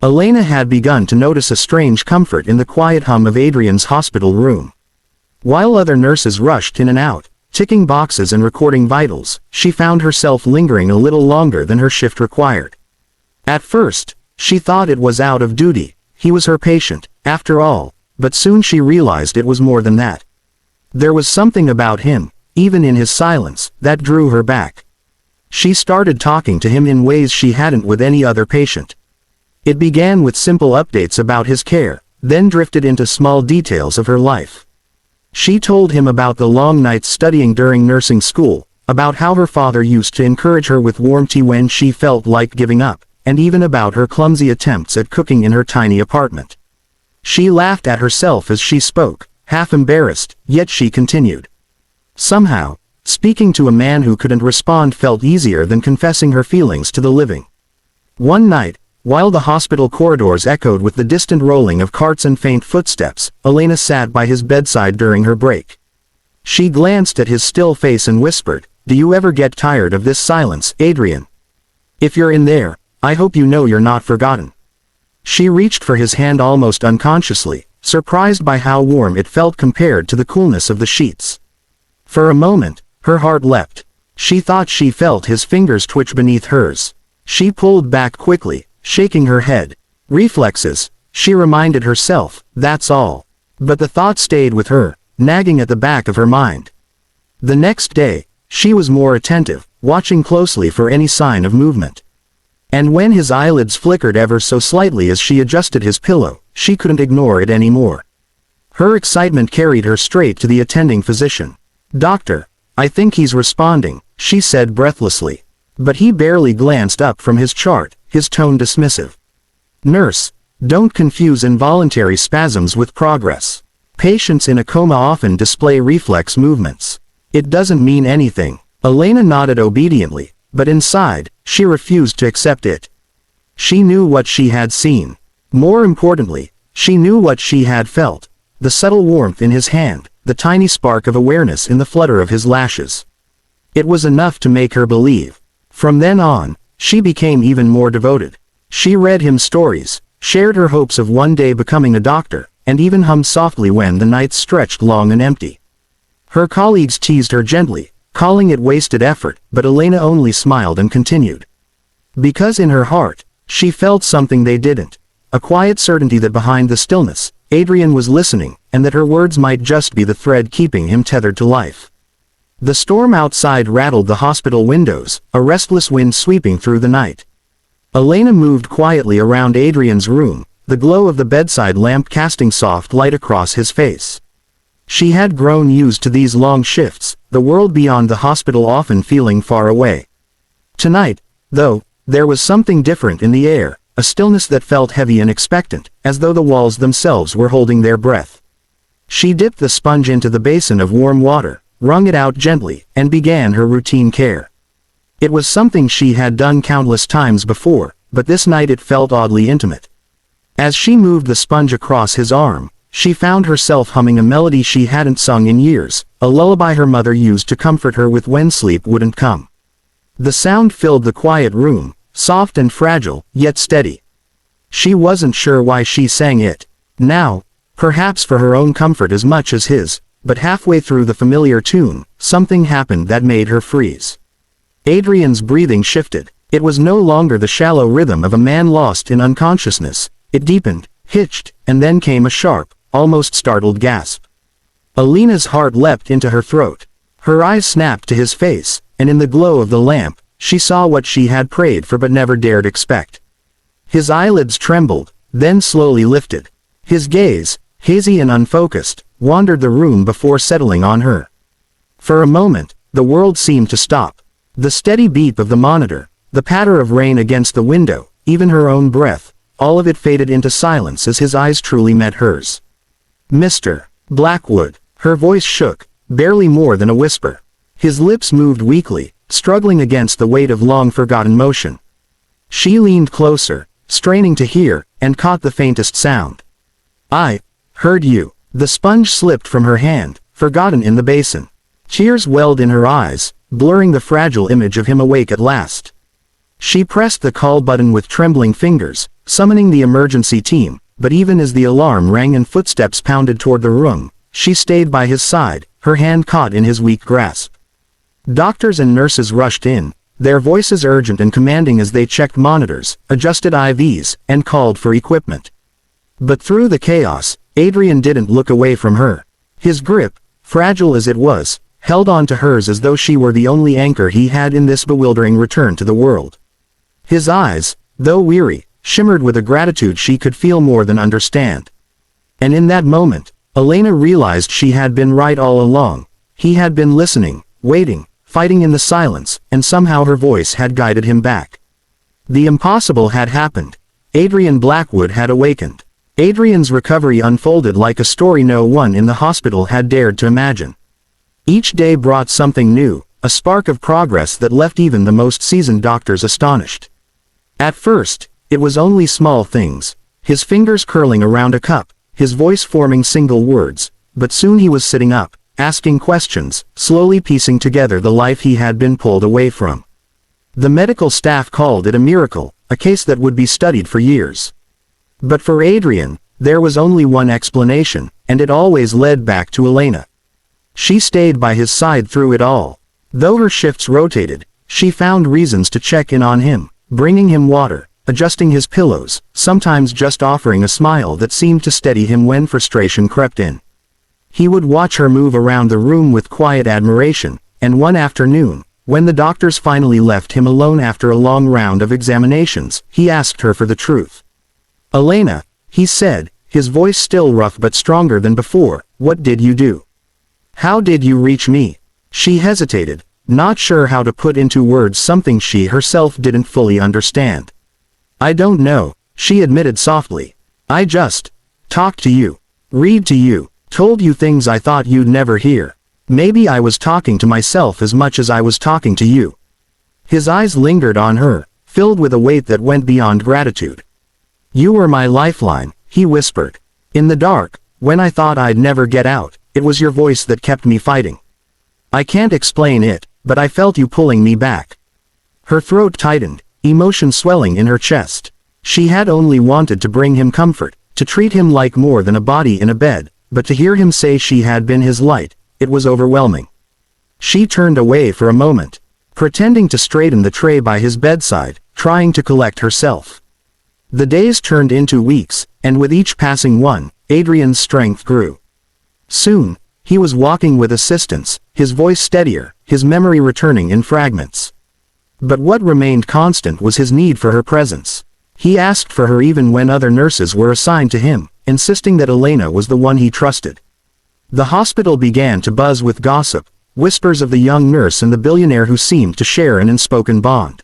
Elena had begun to notice a strange comfort in the quiet hum of Adrian's hospital room. While other nurses rushed in and out, ticking boxes and recording vitals, she found herself lingering a little longer than her shift required. At first, she thought it was out of duty. He was her patient, after all, but soon she realized it was more than that. There was something about him, even in his silence, that drew her back. She started talking to him in ways she hadn't with any other patient. It began with simple updates about his care, then drifted into small details of her life. She told him about the long nights studying during nursing school, about how her father used to encourage her with warm tea when she felt like giving up, and even about her clumsy attempts at cooking in her tiny apartment. She laughed at herself as she spoke, half embarrassed, yet she continued. Somehow, speaking to a man who couldn't respond felt easier than confessing her feelings to the living. One night, while the hospital corridors echoed with the distant rolling of carts and faint footsteps, Elena sat by his bedside during her break. She glanced at his still face and whispered, "Do you ever get tired of this silence, Adrian? If you're in there, I hope you know you're not forgotten." She reached for his hand almost unconsciously, surprised by how warm it felt compared to the coolness of the sheets. For a moment, her heart leapt. She thought she felt his fingers twitch beneath hers. She pulled back quickly, shaking her head. Reflexes, she reminded herself, that's all. But the thought stayed with her, nagging at the back of her mind. The next day, she was more attentive, watching closely for any sign of movement. And when his eyelids flickered ever so slightly as she adjusted his pillow, she couldn't ignore it anymore. Her excitement carried her straight to the attending physician. "Doctor, I think he's responding," she said breathlessly. But he barely glanced up from his chart, his tone dismissive. "Nurse, don't confuse involuntary spasms with progress. Patients in a coma often display reflex movements. It doesn't mean anything." Elena nodded obediently, but inside, she refused to accept it. She knew what she had seen. More importantly, she knew what she had felt. The subtle warmth in his hand, the tiny spark of awareness in the flutter of his lashes. It was enough to make her believe. From then on, she became even more devoted. She read him stories, shared her hopes of one day becoming a doctor, and even hummed softly when the nights stretched long and empty. Her colleagues teased her gently, calling it wasted effort, but Elena only smiled and continued. Because in her heart, she felt something they didn't. A quiet certainty that behind the stillness, Adrian was listening, and that her words might just be the thread keeping him tethered to life. The storm outside rattled the hospital windows, a restless wind sweeping through the night. Elena moved quietly around Adrian's room, the glow of the bedside lamp casting soft light across his face. She had grown used to these long shifts, the world beyond the hospital often feeling far away. Tonight, though, there was something different in the air, a stillness that felt heavy and expectant, as though the walls themselves were holding their breath. She dipped the sponge into the basin of warm water, wrung it out gently, and began her routine care. It was something she had done countless times before, but this night it felt oddly intimate. As she moved the sponge across his arm, she found herself humming a melody she hadn't sung in years, a lullaby her mother used to comfort her with when sleep wouldn't come. The sound filled the quiet room, soft and fragile, yet steady. She wasn't sure why she sang it now, perhaps for her own comfort as much as his, but halfway through the familiar tune, something happened that made her freeze. Adrian's breathing shifted. It was no longer the shallow rhythm of a man lost in unconsciousness. It deepened, hitched, and then came a sharp, almost startled gasp. Elena's heart leapt into her throat. Her eyes snapped to his face, and in the glow of the lamp, she saw what she had prayed for but never dared expect. His eyelids trembled, then slowly lifted. His gaze, hazy and unfocused, wandered the room before settling on her. For a moment, the world seemed to stop. The steady beep of the monitor, the patter of rain against the window, even her own breath, all of it faded into silence as his eyes truly met hers. "Mr. Blackwood," her voice shook, barely more than a whisper. His lips moved weakly, struggling against the weight of long-forgotten motion. She leaned closer, straining to hear, and caught the faintest sound. "I heard you." The sponge slipped from her hand, forgotten in the basin. Tears welled in her eyes, blurring the fragile image of him awake at last. She pressed the call button with trembling fingers, summoning the emergency team, but even as the alarm rang and footsteps pounded toward the room, she stayed by his side, her hand caught in his weak grasp. Doctors and nurses rushed in, their voices urgent and commanding as they checked monitors, adjusted IVs, and called for equipment. But through the chaos, Adrian didn't look away from her. His grip, fragile as it was, held on to hers as though she were the only anchor he had in this bewildering return to the world. His eyes, though weary, shimmered with a gratitude she could feel more than understand. And in that moment, Elena realized she had been right all along. He had been listening, waiting, fighting in the silence, and somehow her voice had guided him back. The impossible had happened. Adrian Blackwood had awakened. Adrian's recovery unfolded like a story no one in the hospital had dared to imagine. Each day brought something new, a spark of progress that left even the most seasoned doctors astonished. At first, it was only small things, his fingers curling around a cup, his voice forming single words, but soon he was sitting up, asking questions, slowly piecing together the life he had been pulled away from. The medical staff called it a miracle, a case that would be studied for years. But for Adrian, there was only one explanation, and it always led back to Elena. She stayed by his side through it all. Though her shifts rotated, she found reasons to check in on him, bringing him water, adjusting his pillows, sometimes just offering a smile that seemed to steady him when frustration crept in. He would watch her move around the room with quiet admiration, and one afternoon, when the doctors finally left him alone after a long round of examinations, he asked her for the truth. "Elena," he said, his voice still rough but stronger than before, "what did you do? How did you reach me?" She hesitated, not sure how to put into words something she herself didn't fully understand. "I don't know," she admitted softly. "I just talked to you, read to you, told you things I thought you'd never hear. Maybe I was talking to myself as much as I was talking to you." His eyes lingered on her, filled with a weight that went beyond gratitude. "You were my lifeline," he whispered. "In the dark, when I thought I'd never get out, it was your voice that kept me fighting. I can't explain it, but I felt you pulling me back." Her throat tightened, emotion swelling in her chest. She had only wanted to bring him comfort, to treat him like more than a body in a bed, but to hear him say she had been his light, it was overwhelming. She turned away for a moment, pretending to straighten the tray by his bedside, trying to collect herself. The days turned into weeks, and with each passing one, Adrian's strength grew. Soon, he was walking with assistance, his voice steadier, his memory returning in fragments. But what remained constant was his need for her presence. He asked for her even when other nurses were assigned to him, insisting that Elena was the one he trusted. The hospital began to buzz with gossip, whispers of the young nurse and the billionaire who seemed to share an unspoken bond.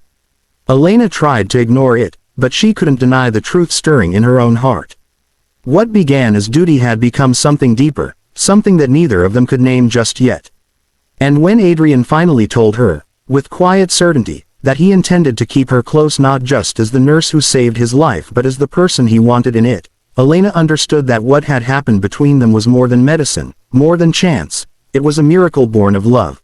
Elena tried to ignore it, but she couldn't deny the truth stirring in her own heart. What began as duty had become something deeper, something that neither of them could name just yet. And when Adrian finally told her, with quiet certainty, that he intended to keep her close not just as the nurse who saved his life but as the person he wanted in it, Elena understood that what had happened between them was more than medicine, more than chance. It was a miracle born of love.